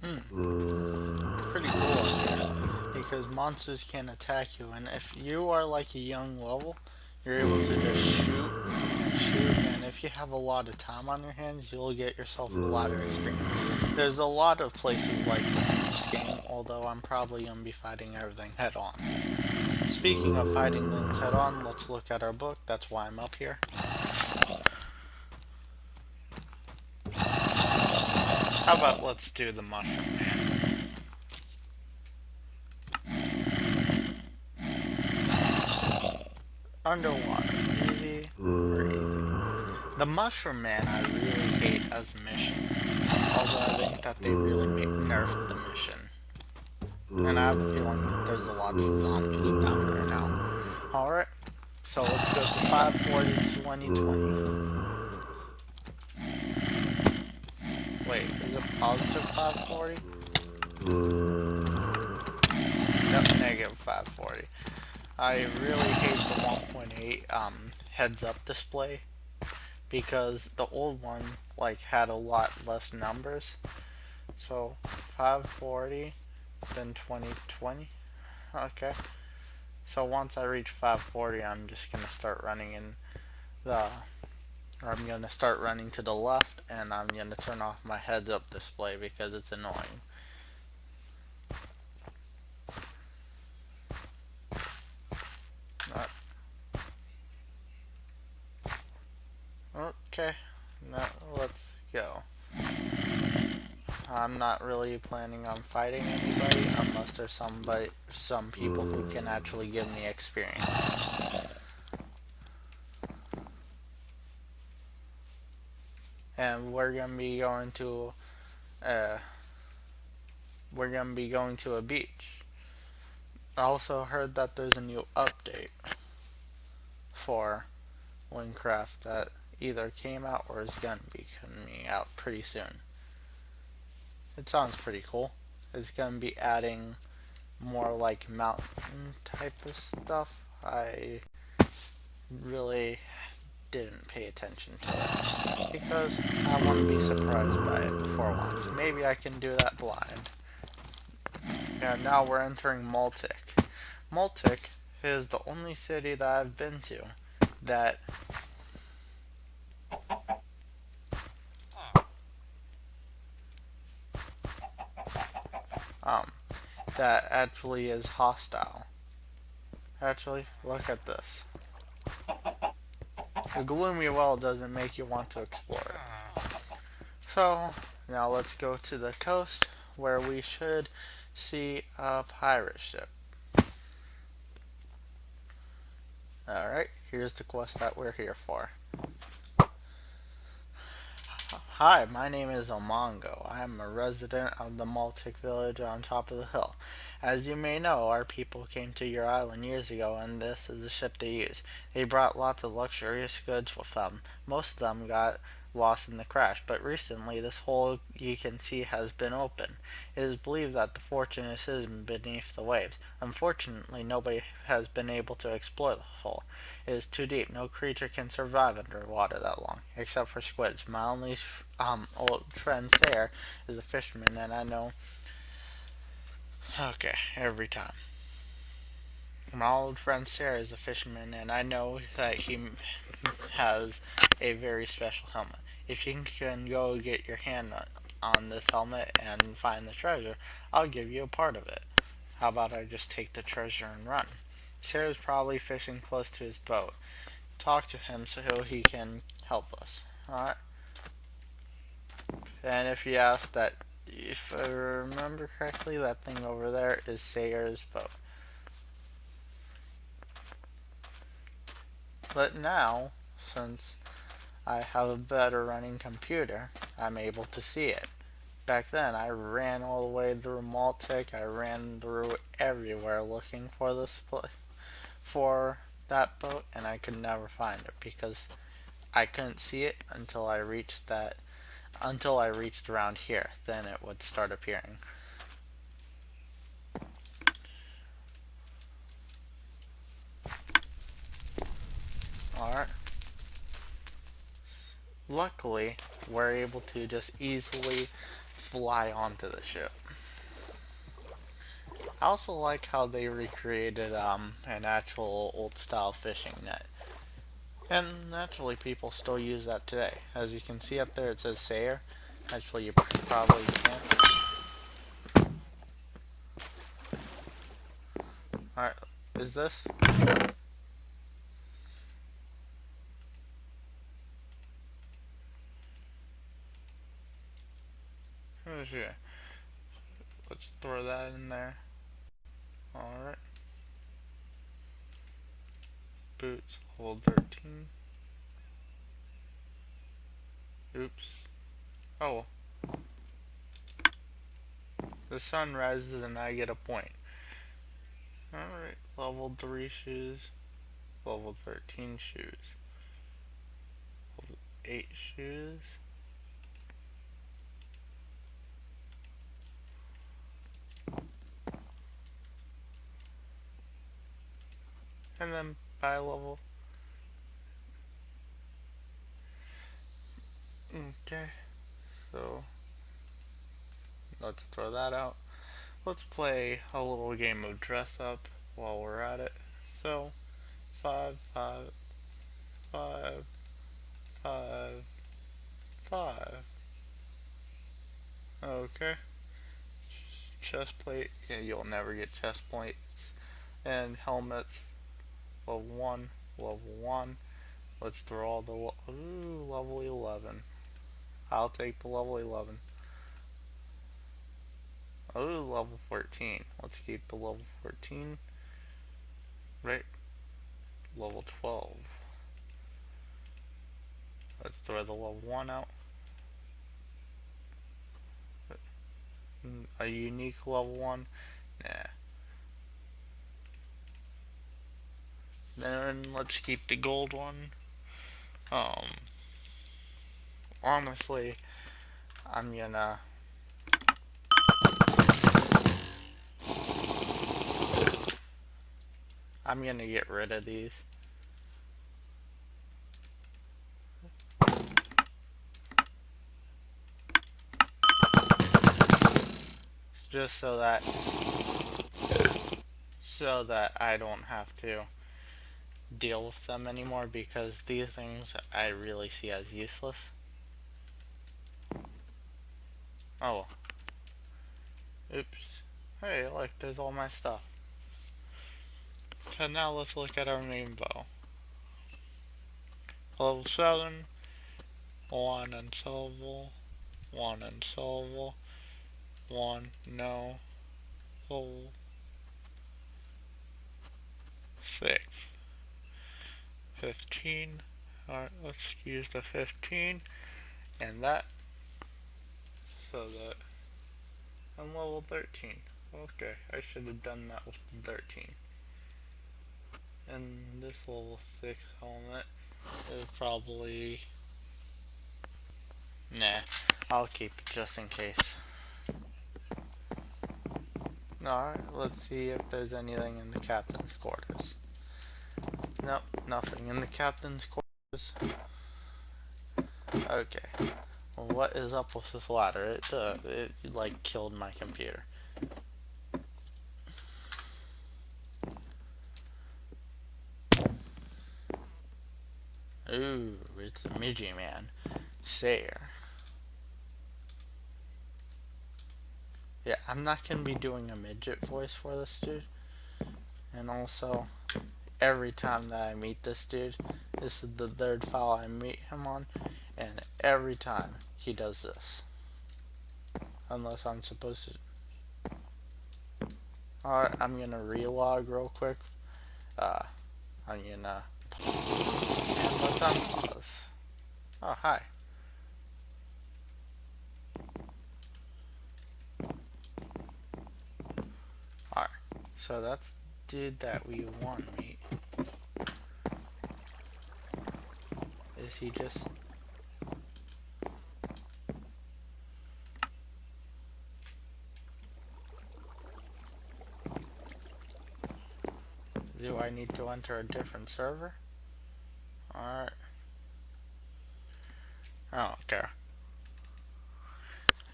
It's pretty cool in here because monsters can attack you, and if you are like a young level, you're able to just shoot and shoot, and if you have a lot of time on your hands, you'll get yourself a lot of experience. There's a lot of places like this in this game, although I'm probably going to be fighting everything head on. Speaking of fighting things head on, let's look at our book. That's why I'm up here. How about let's do the Mushroom Man? Underwater, easy or easy. The Mushroom Man I really hate as a mission, although I think that they really nerfed the mission. And I have a feeling that there's a lot of zombies down there now. Alright, so let's go to 540 2020. Wait, is it positive 540? Nope, negative 540. I really hate the 1.8 heads up display because the old one like had a lot less numbers. So 540 then 2020. Okay. So once I reach 540, I'm just gonna start running in the or I'm gonna start running to the left, and I'm gonna turn off my heads up display because it's annoying. Okay, now let's go. I'm not really planning on fighting anybody unless there's some people who can actually give me experience. And uh, we're gonna be going to a beach. I also heard that there's a new update for Wynncraft that either came out or is gonna be coming out pretty soon. It sounds pretty cool. It's gonna be adding more like mountain type of stuff. I really didn't pay attention to it because I want to be surprised by it for once. Maybe I can do that blind. And now we're entering Maltic. Maltic is the only city that I've been to that um that actually is hostile. Actually, look at this. The gloomy well doesn't make you want to explore it. So now let's go to the coast where we should see a pirate ship. Alright, here's the quest that we're here for. Hi, my name is Omongo. I am a resident of the Maltic village on top of the hill. As you may know, our people came to your island years ago, and this is the ship they used. They brought lots of luxurious goods with them. Most of them got lost in the crash, but recently this hole you can see has been opened. It is believed that the fortune is hidden beneath the waves. Unfortunately, nobody has been able to explore the hole. It is too deep. No creature can survive underwater that long, except for squids. My only old friend Sarah is a fisherman, and I know. Okay, every time. My old friend Sarah is a fisherman, and I know that he has a very special helmet. If you can go get your hand on this helmet and find the treasure, I'll give you a part of it. How about I just take the treasure and run? Sarah's probably fishing close to his boat. Talk to him so he can help us. Alright? And if you ask that, if I remember correctly, that thing over there is Sayer's boat. But now, since I have a better running computer, I'm able to see it. Back then, I ran all the way through Maltic. I ran through everywhere looking for for that boat, and I could never find it because I couldn't see it until I reached around here. Then it would start appearing. Alright. Luckily, we're able to just easily fly onto the ship. I also like how they recreated an actual old style fishing net. And naturally people still use that today. As you can see up there it says Sayer. Actually you probably can't. Alright, is this? Oh, sure. Let's throw that in there. Alright. Boots, level 13. Oops. Oh. The sun rises and I get a point. Alright, level 3 shoes. Level 13 shoes. Level 8 shoes. And then by level. Okay. So, let's throw that out. Let's play a little game of dress up while we're at it. So, 5, 5, 5, 5, 5. Okay. Chest plate. Yeah, you'll never get chest plates. And helmets. Level 1. Level 1. Let's throw all the. Ooh, level 11. I'll take the level 11. Oh, level 14. Let's keep the level 14. Right. Level 12. Let's throw the level 1 out. A unique level 1. Nah. Then let's keep the gold one. Um, honestly, I'm gonna get rid of these. Just so that I don't have to deal with them anymore, because these things I really see as useless. Oh. Oops. Hey, look, there's all my stuff. So now let's look at our main bow. Level 7. 1 unsellable. 1 unsellable. 1 no. Level 6. 15. Alright, let's use the 15 and that, so that I'm level 13. Okay, I should have done that with the 13. And this level 6 helmet is probably. Nah, I'll keep it just in case. Alright, let's see if there's anything in the captain's quarters. Nope, nothing in the captain's quarters. Okay. Well, what is up with this ladder? It like killed my computer. Ooh, it's a Midgie Man. Sayer. Yeah, I'm not gonna be doing a midget voice for this dude. And also, every time that I meet this dude, this is the third file I meet him on, and every time he does this. Unless I'm supposed to. Alright, I'm gonna relog real quick. I'm gonna. And let's unpause. Oh, hi. Alright, so that's the dude that we want to meet. Is he just. Do I need to enter a different server? Alright. I don't care.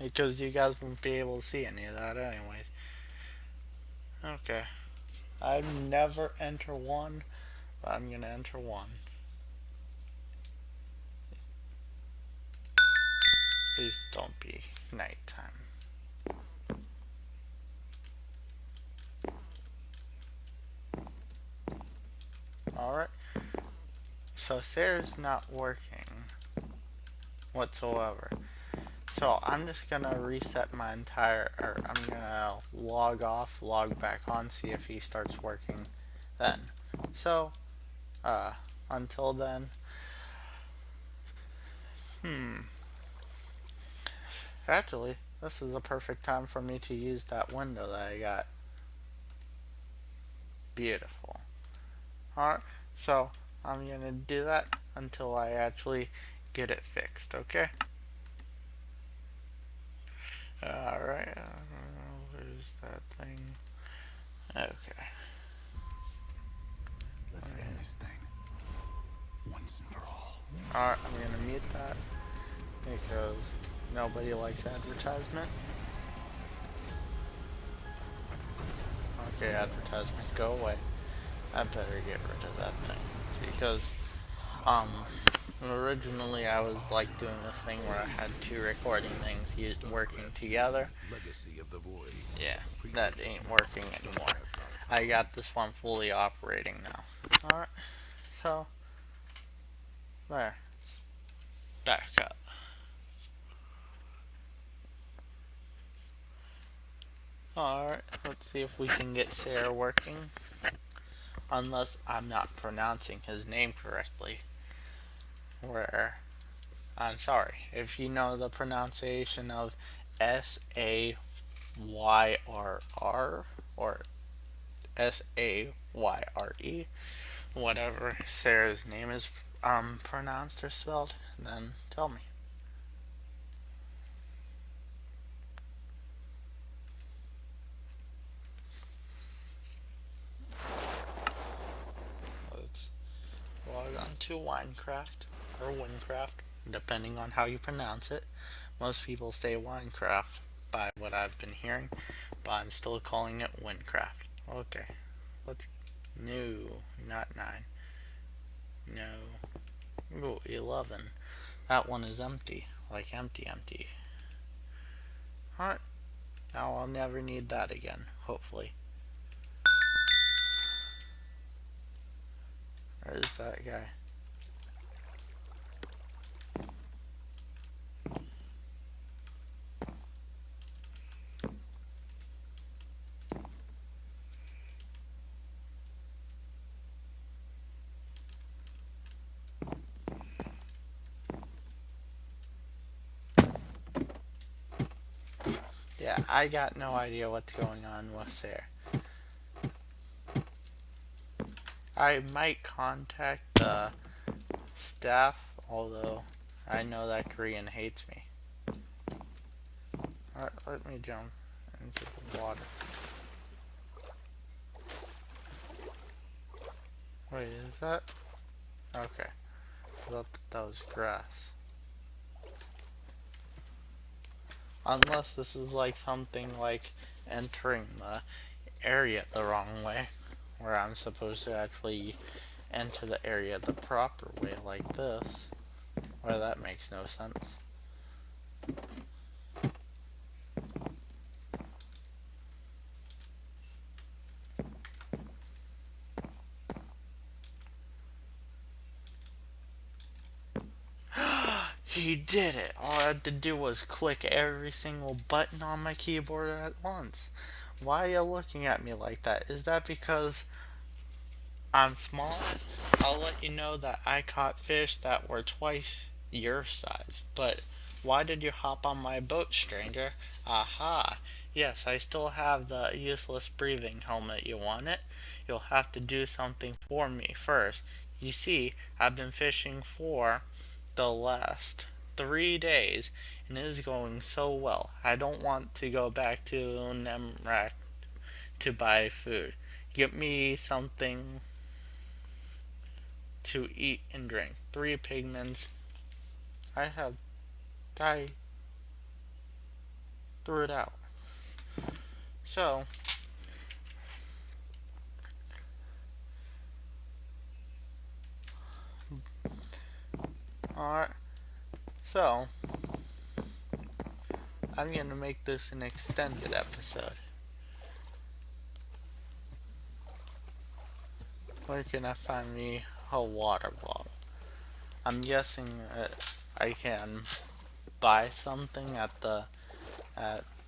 Because you guys won't be able to see any of that anyways. Okay. I've never enter one, but I'm gonna enter one. Please don't be nighttime. Alright. So Sarah's not working whatsoever. So I'm just gonna reset my entire, or I'm gonna log off, log back on, see if he starts working then. So, until then, actually, this is a perfect time for me to use that window that I got. Beautiful. Alright, so I'm gonna do that until I actually get it fixed, okay? Alright, where's that thing? Okay. Let's end this thing once and for all. Alright, I'm gonna mute that because nobody likes advertisement. Okay, advertisement, go away. I better get rid of that thing because um originally I was like doing this thing where I had two recording things used working together. Legacy of the Void. Yeah, that ain't working anymore. I got this one fully operating now. Alright, so there, it's back up. Alright, let's see if we can get Sarah working. Unless I'm not pronouncing his name correctly. Where, I'm sorry, if you know the pronunciation of Sayr or Sayre, whatever Sarah's name is pronounced or spelled, then tell me. Let's log on to Wynncraft or Wynncraft, depending on how you pronounce it. Most people say Wynncraft by what I've been hearing, but I'm still calling it Wynncraft. Okay, let's. No, not 9. No. Ooh, 11. That one is empty. Like empty, empty. Alright, now I'll never need that again, hopefully. Where's that guy? Yeah, I got no idea what's going on with there. I might contact the staff, although I know that Korean hates me. Alright, let me jump into the water. Wait, is that? Okay. I thought that was grass. Unless this is like something like entering the area the wrong way, where I'm supposed to actually enter the area the proper way, like this, where that makes no sense. He did it! All I had to do was click every single button on my keyboard at once. Why are you looking at me like that? Is that because I'm small? I'll let you know that I caught fish that were twice your size. But why did you hop on my boat, stranger? Aha! Yes, I still have the useless breathing helmet. You want it? You'll have to do something for me first. You see, I've been fishing for the last 3 days, and it is going so well. I don't want to go back to Nemrak to buy food. Get me something to eat and drink. 3 pigments. I have died. threw it out. So, alright. So, I'm gonna make this an extended episode. Where can I find me a water bottle? I'm guessing I can buy something at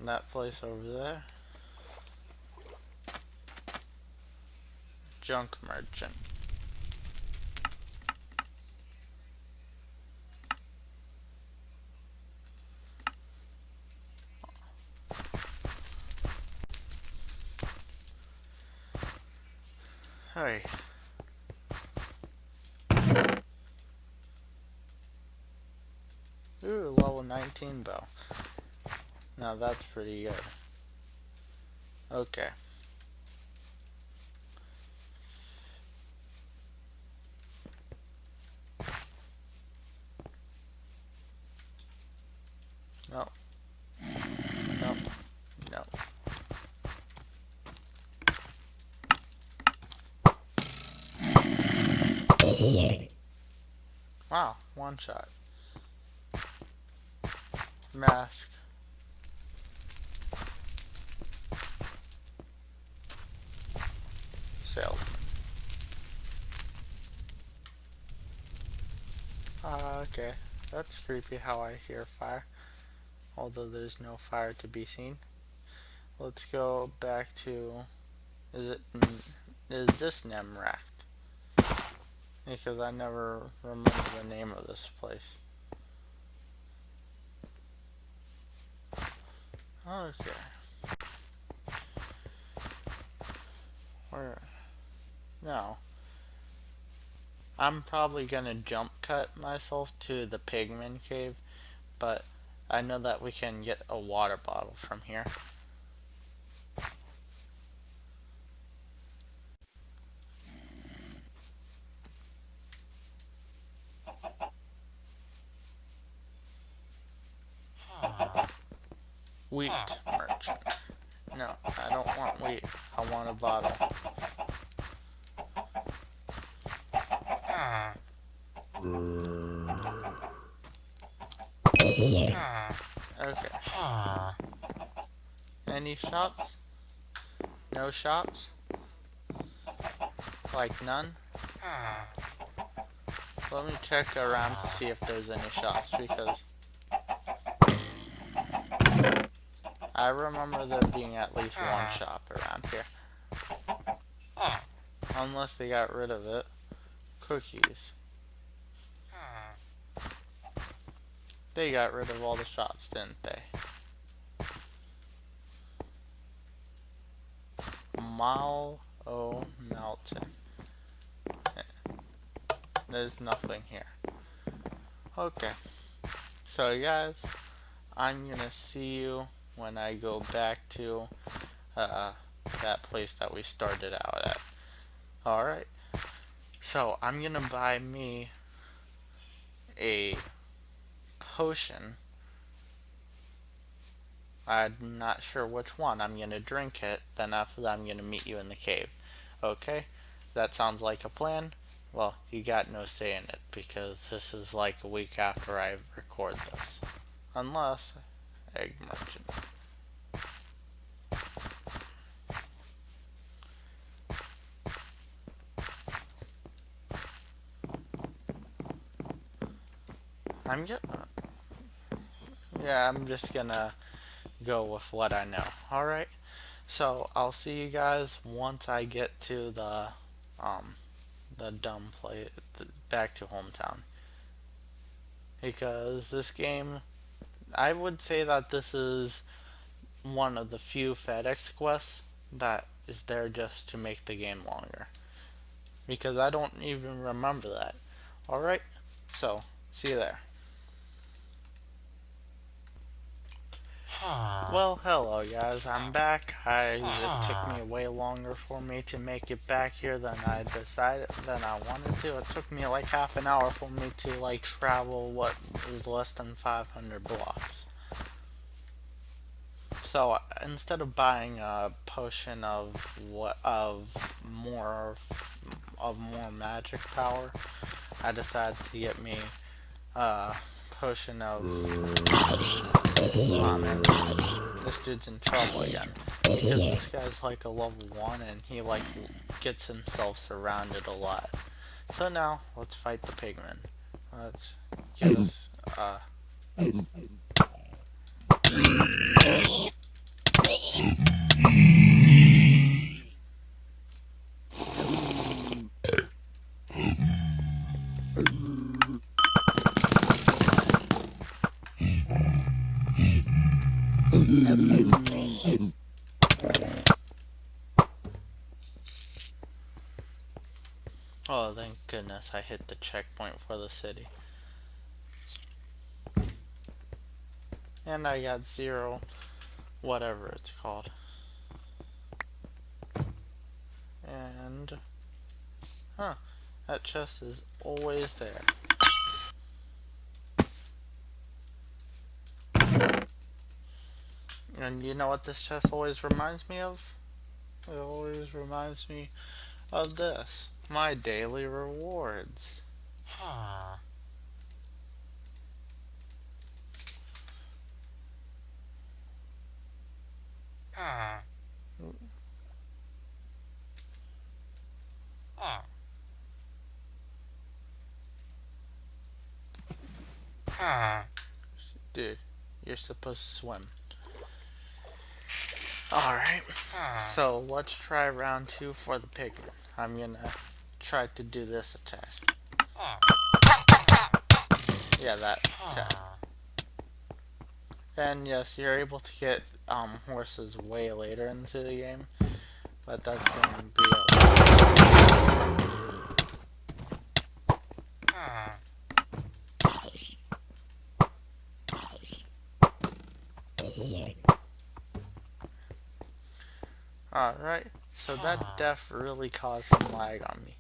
that place over there. Junk merchant. Hey. Ooh, level 19 bow. Now that's pretty good. Okay. No. No. No. Wow, one shot. Mask. Salesman. Okay. That's creepy how I hear fire. Although there's no fire to be seen. Let's go back to... Is this Nemract? Because I never remember the name of this place. Okay. Where? No. I'm probably gonna jump cut myself to the pigman cave, but I know that we can get a water bottle from here. Wheat merchant. No, I don't want wheat. I want a bottle. Okay. Any shops? No shops? Like none? Let me check around to see if there's any shops, because I remember there being at least one shop around here. Unless they got rid of it. Cookies. They got rid of all the shops, didn't they? Mal O Melton. There's nothing here. Okay. So guys, I'm gonna see you when I go back to that place that we started out at. Alright. So I'm gonna buy me a potion. I'm not sure which one. I'm gonna drink it, then after that I'm gonna meet you in the cave. Okay? That sounds like a plan? Well, you got no say in it, because this is like a week after I record this. Unless, egg merchant. I'm just gonna go with what I know. Alright? So, I'll see you guys once I get to the dumb place, back to hometown. Because this game, I would say that this is one of the few FedEx quests that is there just to make the game longer. Because I don't even remember that. Alright? So, see you there. Well, hello guys, I'm back. It took me way longer for me to make it back here than I wanted to. It took me like half an hour for me to like travel what is less than 500 blocks. So instead of buying a potion of more magic power, I decided to get me a potion of. Oh man, this dude's in trouble again because this guy's like a level 1 and he like gets himself surrounded a lot. So now let's fight the pigmen. Let's get us. Oh, thank goodness I hit the checkpoint for the city. And I got 0, whatever it's called. And, that chest is always there. And you know what this chest always reminds me of? It always reminds me of this. My daily rewards. Huh. Huh. Huh. Huh. Dude, you're supposed to swim. Alright, so let's try round 2 for the pigman. I'm gonna try to do this attack. Yeah, that attack. And yes, you're able to get horses way later into the game, but that's going to be Alright, so that death really caused some lag on me.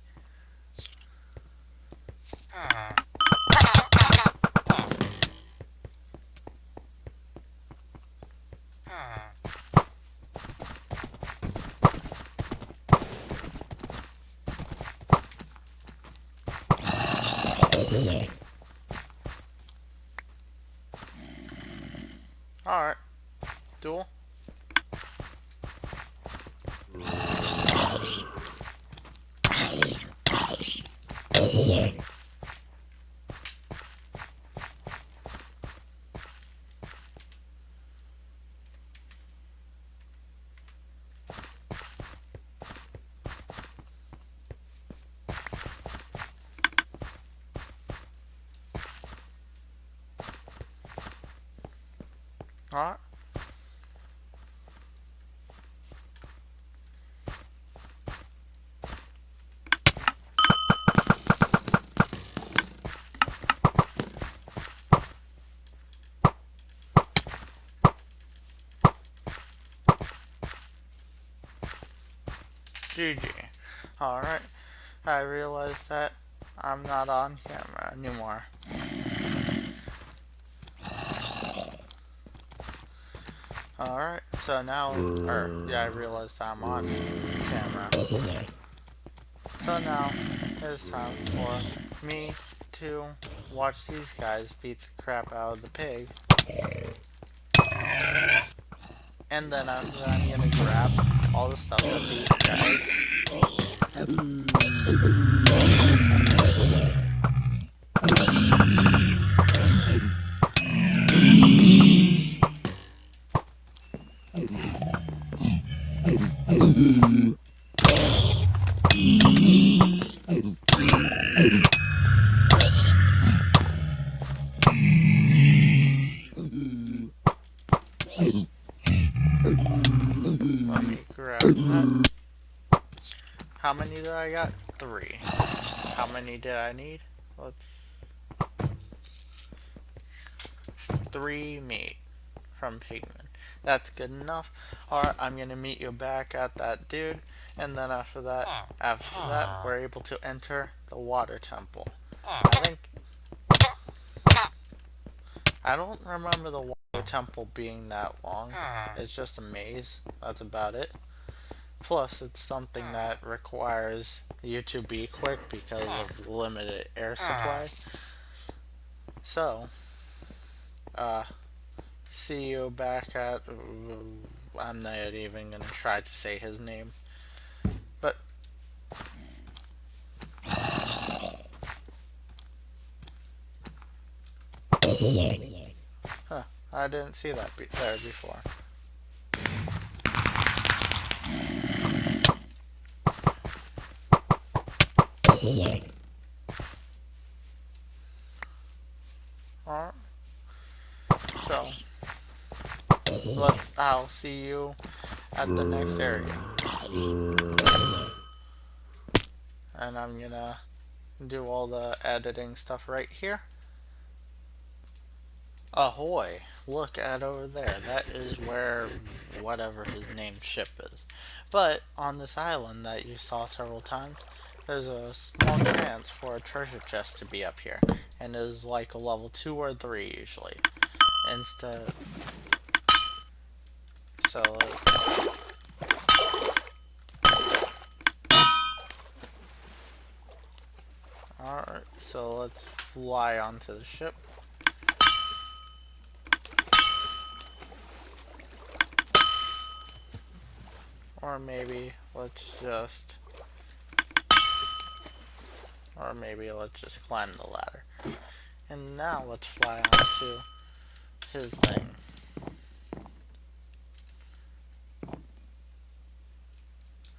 Alright, duel. Alright. GG. Alright, I realized that I'm not on camera anymore. Alright, so now, I realized I'm on camera. So now, it's time for me to watch these guys beat the crap out of the pig. And then I'm gonna grab all the stuff that these guys. Let me grab that. How many did I got? 3. How many did I need? Let's... 3 meat from pigmen. That's good enough. Alright, I'm gonna meet you back at that dude, and then after that, we're able to enter the water temple. I don't remember the water temple being that long. It's just a maze. That's about it. Plus, it's something that requires you to be quick because of limited air supply. So, uh, see you back at. I'm not even gonna try to say his name. But, huh, I didn't see that there before. Alright, so, I'll see you at the next area. And I'm gonna do all the editing stuff right here. Ahoy! Look at over there. That is where whatever his name ship is. But on this island that you saw several times, there's a small chance for a treasure chest to be up here. And it is like a level 2 or 3 usually. Instead. So. Alright, so let's fly onto the ship. Or maybe let's just climb the ladder. And now let's fly onto his thing.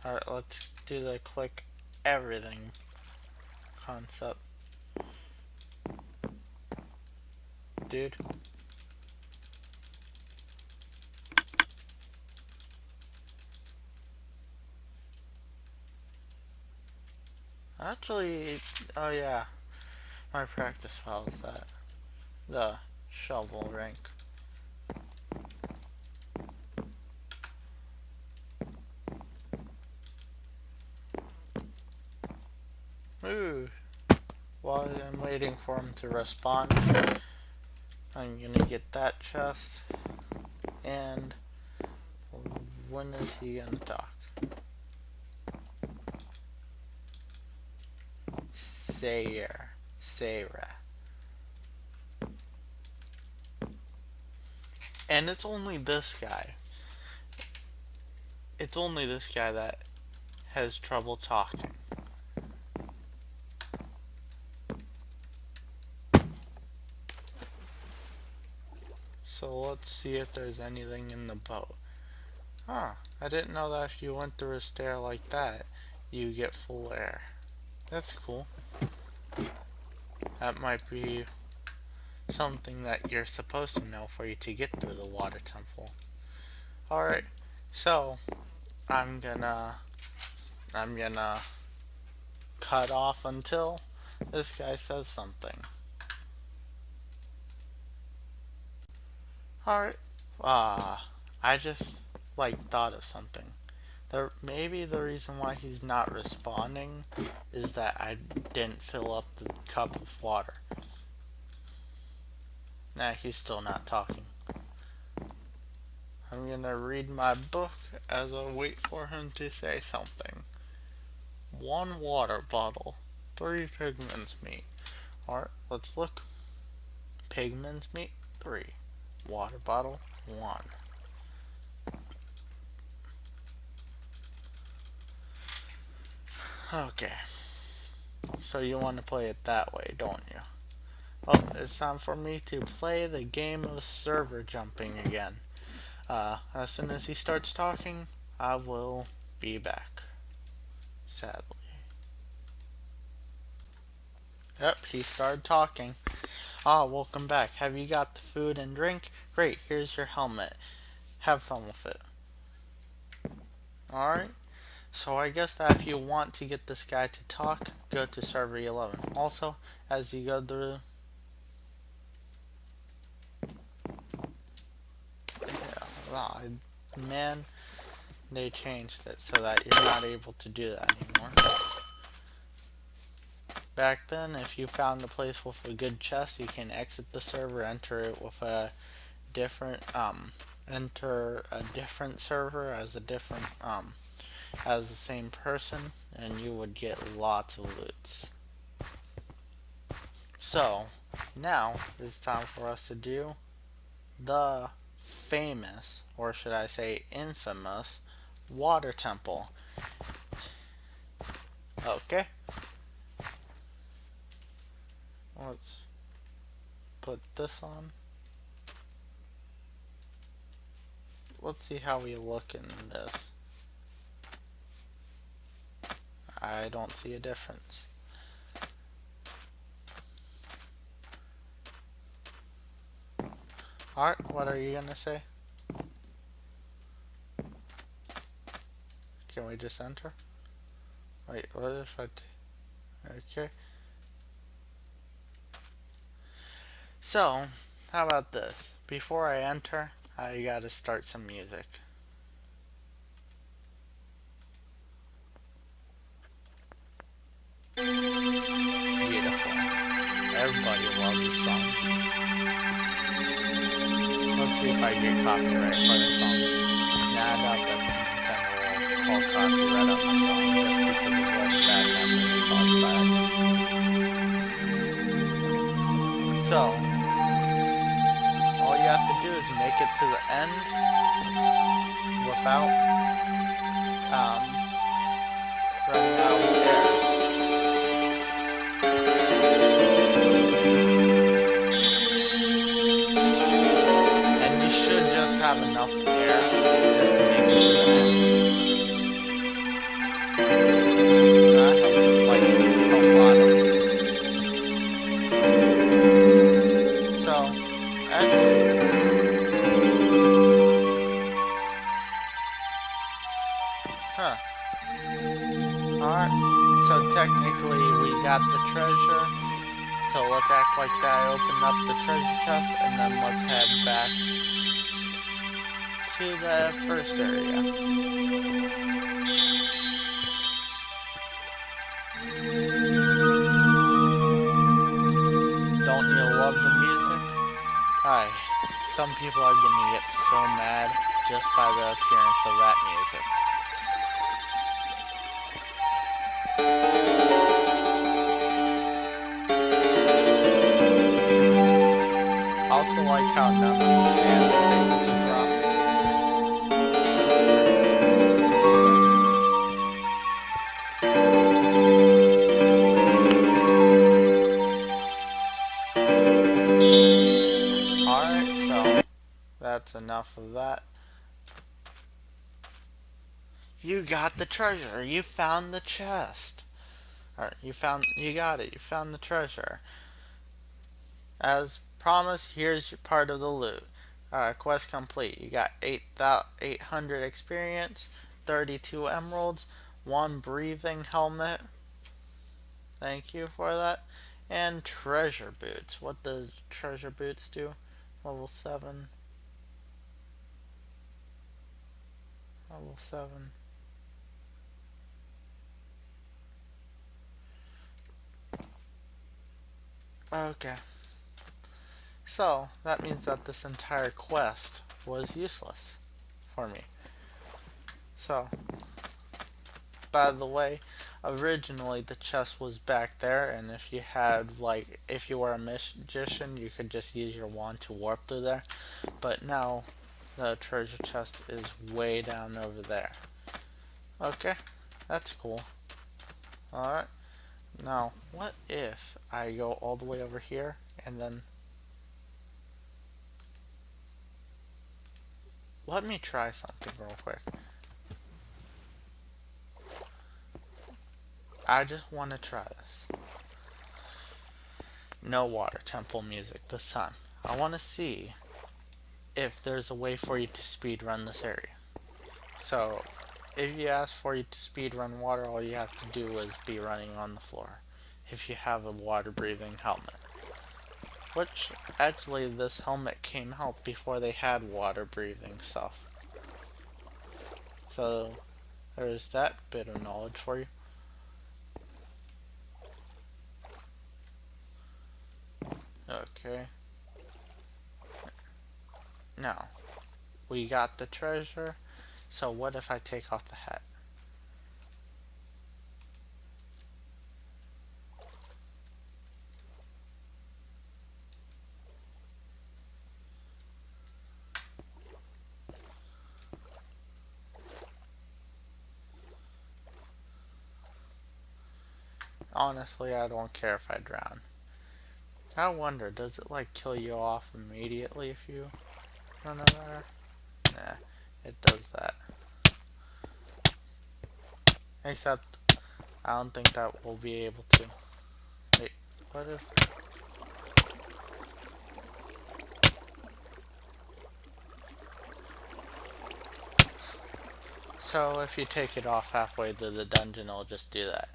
Alright, let's do the click everything concept. Dude. Actually, oh yeah, my practice file is that. The shovel rank. Ooh. While I'm waiting for him to respond, I'm gonna get that chest. And when is he gonna talk? Sarah. And it's only this guy. It's only this guy that has trouble talking. So let's see if there's anything in the boat. Huh, I didn't know that if you went through a stair like that, you get full air. That's cool. That might be something that you're supposed to know for you to get through the water temple. Alright, so I'm gonna cut off until this guy says something. Alright, I just thought of something. Maybe the reason why he's not responding is that I didn't fill up the cup of water. Nah, he's still not talking. I'm gonna read my book as I wait for him to say something. 1 water bottle, 3 pigman's meat. Alright, let's look. Pigman's meat, 3. Water bottle, 1. Okay. So you want to play it that way, don't you? Well, it's time for me to play the game of server jumping again. As soon as he starts talking, I will be back. Sadly. Yep, he started talking. Welcome back. Have you got the food and drink? Great, here's your helmet. Have fun with it. Alright. So I guess that if you want to get this guy to talk, go to server 11. Also, as you go through... Yeah, wow, man, they changed it so that you're not able to do that anymore. Back then, if you found a place with a good chest, you can exit the server, enter it with a different enter a different server as a different as the same person, and you would get lots of loots. So now it's time for us to do the famous, or should I say infamous, water temple. Okay, let's put this on. Let's see how we look in this. I don't see a difference. Alright, what are you gonna say? Can we just enter? Wait, what if I... Okay. So, how about this? Before I enter, I gotta start some music. Beautiful. Everybody loves this song. Let's see if I get copyright for this song. Nah, I doubt that Nintendo will call copyright on this song just because of what bad memories caused by it. So, all you have to do is make it to the end without running out of air. And you should just have enough air just to make it to the end. I have like a lot of. So, actually, huh. Alright, so technically we got the treasure. So let's act like that. Open up the treasure chest and then let's head back to the first area. Don't you love the music? Alright, some people are gonna get so mad just by the appearance of that music. Also like how none of the sand is able to drop. Alright, so that's enough of that. You got the treasure. You found the chest. Alright, you got it. You found the treasure. As promised, here's your part of the loot. Quest complete. You got 800 experience, 32 emeralds, 1 breathing helmet. Thank you for that. And treasure boots. What does treasure boots do? Level 7. Level 7. Okay. So, that means that this entire quest was useless for me. So, by the way, originally the chest was back there, and if you had, like, if you were a magician, you could just use your wand to warp through there. But now, the treasure chest is way down over there. Okay, that's cool. Alright, now, what if I go all the way over here, and then let me try something real quick. I just want to try this. No water temple music this time. I want to see if there's a way for you to speed run this area. So, if you ask for you to speed run water, all you have to do is be running on the floor. If you have a water breathing helmet. Which, actually, this helmet came out before they had water breathing stuff. So, there's that bit of knowledge for you. Okay. Now, we got the treasure. So what if I take off the hat? Honestly, I don't care if I drown. I wonder, does it like kill you off immediately if you run under there? Nah, it does that. Except, I don't think that we'll be able to. Wait, what if... So if you take it off halfway through the dungeon, it'll just do that.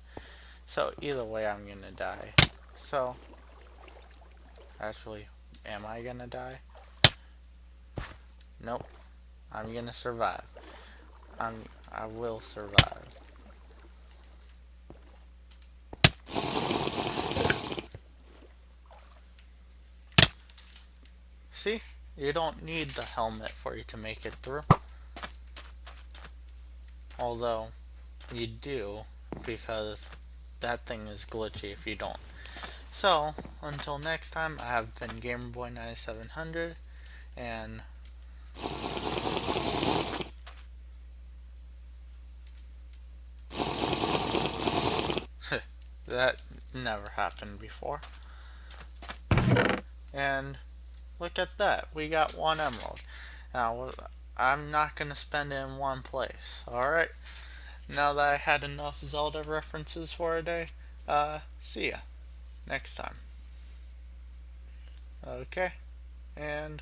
So either way, I'm gonna die. So, actually, am I gonna die? Nope. I'm gonna survive. I will survive. See? You don't need the helmet for you to make it through. Although, you do, because that thing is glitchy if you don't. So, until next time, I have been GamerBoy9700, and that never happened before. And look at that, we got 1 emerald. Now, I'm not going to spend it in one place, alright? Now that I had enough Zelda references for a day, see ya next time. Okay, and